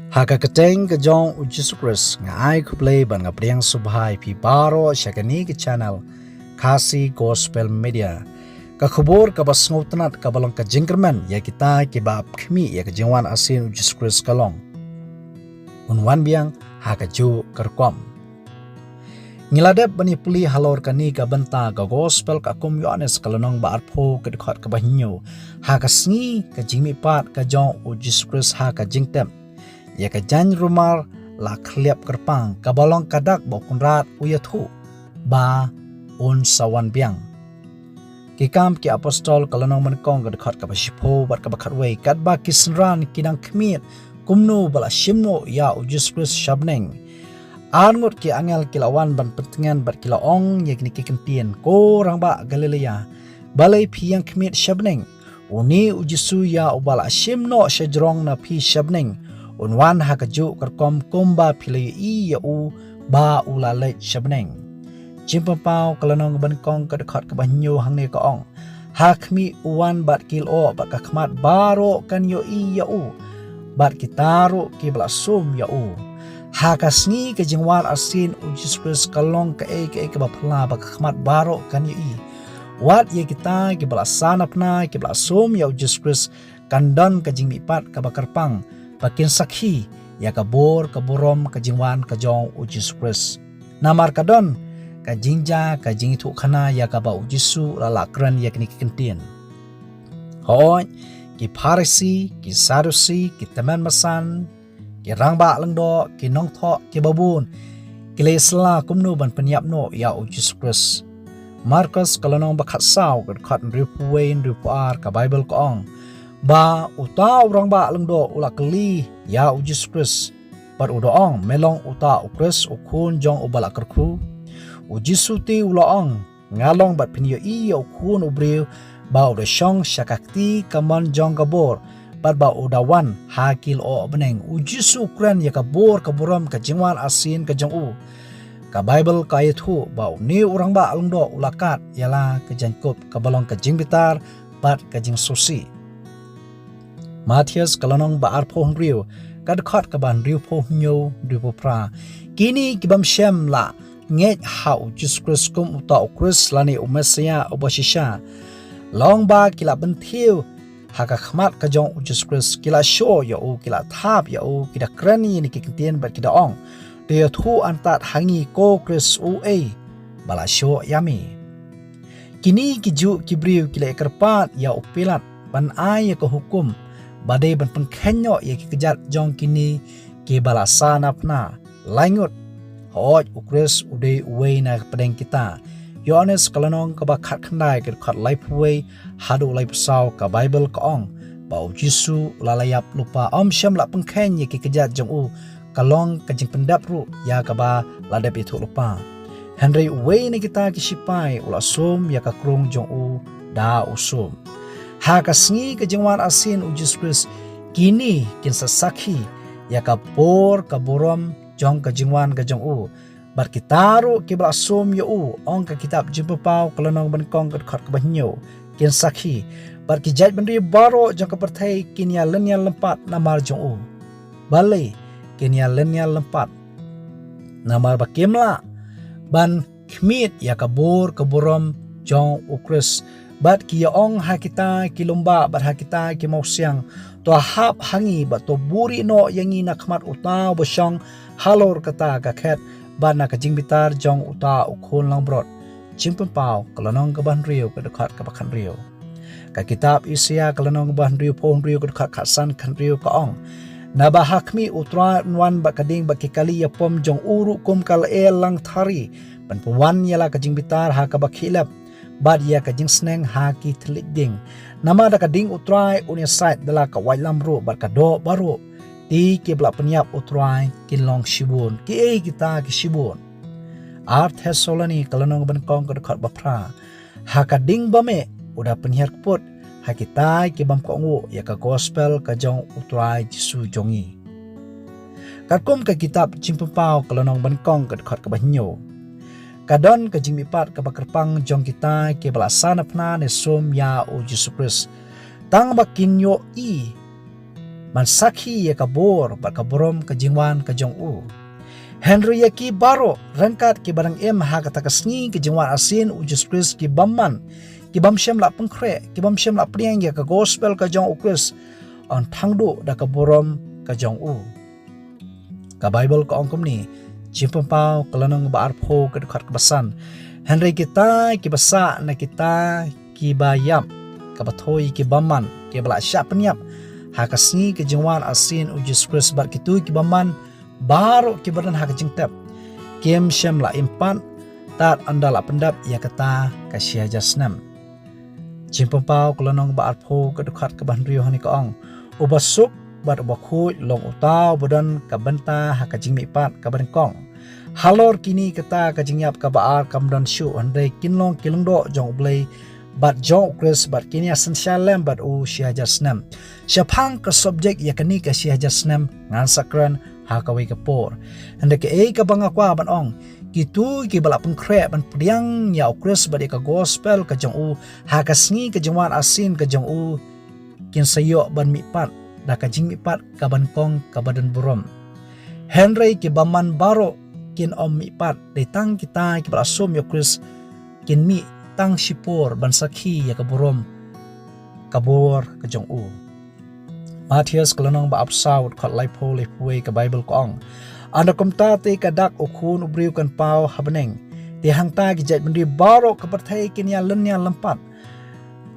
Haka keteng ke jong Jesus Christ ngai kuplay ban ngapriang subhai pi baro syakani ke channel Kasi Gospel Media. Ka khubor ka basngautanat ka balong ka jingkerman ya kita ke bab khmi ya ke jingwan asin Jesus Christ kalong. Unwan biang haka ju kerkom. Ngiladep bani puli halor kani ka benta ka gospel ka kum Yohanes kalonong ba arpho ka dekhot ka bahnyo. Haka sngi ka jingmi pat ka jong Jesus Christ haka jingtem. Ya ka jan rumar la khliap kerpang kabalong kadak bokunrat uyathu ba un sawan biang kikam ki apostol kalonong mankong ka dekhot ka bashipo bat ka bakhatwei katba kisnran kinang khmiet kumnu bala shimno ya Jesus Christ shabneng arngot ki angel kilawan ban pentingan bat kilaong yakni kikentien ko rangba Galilea balai phiyang khmiet shabneng uni ujisu ya ubala shimno shajrong na phi shabneng unwan hakaju kerkom kumba pilai i ya u ba ulale shabneng jimpapau kalonong bankong kedekot ke banyo hangne ka ong hakmi uwan bat kilo bat kakmat baro kan yo i ya u bat kitaro ki blasum ya u hakasngi ke jingwar asin Jesus Christ kalong ke bapla ba kakmat baro kan yo i wat ye kita ki blasana pna ki blasum ya Jesus Christ kandon ke jingmi pat ka bakarpang pakin sakhi ya kabor kaborom kajingwan kajong Jesus Christ namar kadon kajingja kajing itu khana ya kaba ujisu lalakran ya kini kentien hoy ki Pharisi ki Sadusi ki teman masan ki rangba lengdo ki nongtho ki babun ki lesla kumnu ban penyapno ya Jesus Christ Markus kalonong bakhat saw khat ripuwein ripuar ka Bible ko ong ba uta urang ba lengdo ula keli ya Jesus Christ par udoong melong uta ukres ukun jong ubala kerku ujisuti ulaong ngalong bat pinyo i ukun ubriu ba uda syong syakakti kaman jong kabor par ba udawan hakil o beneng ujisu ukran ya kabor kaboram kajingwan asin kajong u ka Bible ka ayathu ba ni urang ba lengdo ulakat yala kajangkup kabalong kajing bitar bat kajing susi Matius kalonong ba arpho hungriu kadkhot kaban riu pho nyo riu pra kini kibam shem la nget hau Jesus Christ kum uta ukris lani umesia obashisha long ba kila bentiu haka khmat kajong Jesus Christ kila show ya u kila thap ya u kida krani ni kikintien bat kida ong de thu antat hangi ko Chris u a bala show yami kini kiju kibriu kila ekarpat ya upilat ban ay ko hukum badai ban pengkenyo ya kejat jong kini ke balasan apna langut hoj ukres ude uwe na pedeng kita Yohanes kalonong kabakhat khandai ke khat life way hadu life saw ka Bible ka ong bau jisu lalayap lupa om syam la pengken ya ke kejat jong u kalong kajing pendap ru ya ka ba ladap itu lupa Henry uwe na kita kisipai ula sum ya ka krung jong u da usum hakasngi kejingwan asin Jesus Christ kini kin sasakhi ya kapor kaborom jong kejingwan kajong u barkitaru kibla sum yo u ong ka kitab jimpapau kalonong bankong kadkhat kabanyo kin sakhi barkijat bandri baro jong kaperthai kinya lenya lempat namar jong u balai kinya lenya lempat namar bakimla ban khmit ya kabor kaborom jong ukris bat ki ong hakita kilumba bat hakita ki mausiang to hap hangi bat to buri no yangi nakmat uta bosyong halor kata ka khet ban na kajing bitar jong uta ukhon lang brot chimpun pau kalonong ka ban riu ka dekhat ka bakhan riu ka kitab Isaya kalonong ban riu pon riu ka dekhat khasan khan riu ka ong na ba hakmi utra nwan ba kading ba kikali ya pom jong uru kum kal el lang thari ban puwan yala kajing bitar ha ka bakhilap bad ya kajing sneng haki thlik ding nama da kading utrai unia site dala ka wailam ro bar ka do baro ti ke bla penyap utrai kin long shibun ki e kita ki shibun art hesolani kalonong bankong ka dekat bapra ha kading bame udah penyiar put ha kita ki bam ko ngu ya ka gospel ka jong utrai jisu jongi kakum ka kitab jimpapau kalonong bankong ka dekat ka banyo kadon kajing mipat ka bakarpang jong kita ke balasan apna ne som ya o Jesus Christ tang bakinyo i man sakhi ya kabor bat kaborom ka jingwan ka jong u Henry ya ki baro rangkat ki barang em ha kata kasni ki jingwan asin u Jesus Christ ki bamman ki bamshem la pengkre ki bamshem la priang ya ka gospel ka jong u Christ on thangdu da kaborom ka jong u ka Bible ka ongkom ni jimpau kalanong ba arpho ka dekat kebasan Henry kita ki basa na kita ki bayam ka bathoi ki bamman ki bala sya penyap ha kasni ki jingwan asin u Jesus Christ bat kitu ki bamman baru ki badan ha jingtap kem shem la impan tat andala pendap ya kata kasia jasnam jimpau kalanong ba arpho ka dekat ke bandrio hani ka ong ubasuk bat bakhu long utau badan ka benta ha ka jingmi pat ka kong halor kini kata ka jingyap ka baar kamdan shu andre kinlong kilongdo jong blai bat jong Chris bat kini asan shalem bat u sia jasnam syapang ka subject ya kani ka sia jasnam ngan sakran ha ka wei ka por ande ke ka banga kwa ban ong kitu ki bala pengkre ban priang ya Chris bat ka gospel ka jong u ha ka sngi ka jingwan asin ka jong u kin sayo ban mi pat da ka jing mi pat ka ban kong ka badan burom Henry ki baman baro kin om mi pat de tang kita ki bala som ya Chris kin mi tang sipor ban sakhi ya ka burom kabor ka jong u Matthias kalanong ba absaud khat laipo lepuwe ka Bible ko ong anda komta te kadak ukhun ubriu kan pau habeneng te hangta ki jait bendi baro ka perthai kin ya lenya lampat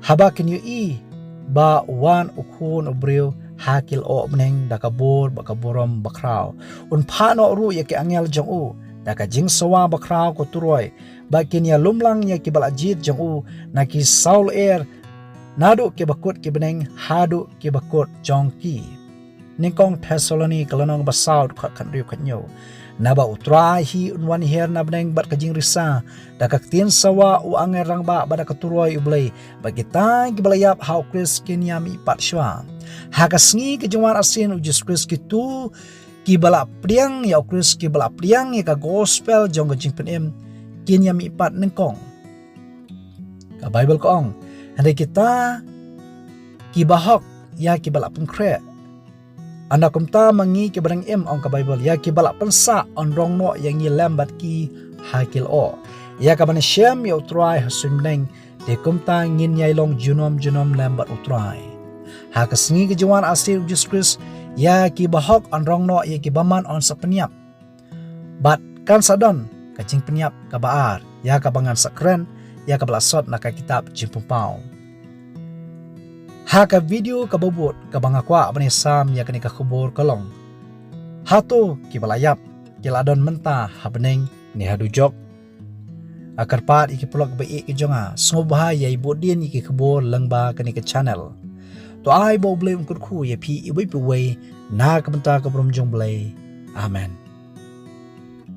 haba kin yu i ba wan ukhun ubriu hakil o beneng da kabor ba kaborom bakraw un phano ru ya ki angel jong u da ka jing sawa bakraw ko turoi ba kin ya lumlang ya ki bala jit jong u na ki saul air nadu ke bakut ke beneng hadu ke bakut jongki ningkong Thessaloni kalanong basaud khat khan riu khanyo naba utrai hi unwan her na beneng bat kajing risa da kaktin sawa u anger rang ba bada katuroi ublei bagita ke balayap how Chris kinyami pat shwa hakasngi ke jawar asin u Jesus Chris kitu ki bala priang ya Chris ki bala priang ya ka gospel jong jing penem kinyami pat ningkong ka Bible ko ong Andai kita kibahok ya kibalak pengkre anda kumta mangi kibarang em ong ka Bible ya kibalak pensa on rong no yang i lambat ki hakil o ya ka ban shem ya utrai hasumneng de kumta ngin yai long junom lambat utrai ha kasngi ke jawan asir Jesus Christ ya kibahok on rong no ya kibaman on sapeniap bat kan sadon kacing peniap ka baar ya ka bangan sakren ya ka balasot na ka kitab jimpupau ha ka video ka bobot ka bangakwa bani sam ya kani ka khubor kalong hato ki balayap ki ladon menta habneng ni hadu jok akar pat iki plog ba ki jonga sngoba ya ibodin iki khubor langba kani ka channel to ai bo blem kur khu ya phi ibai pu wei na ka menta ka brom jong blai amen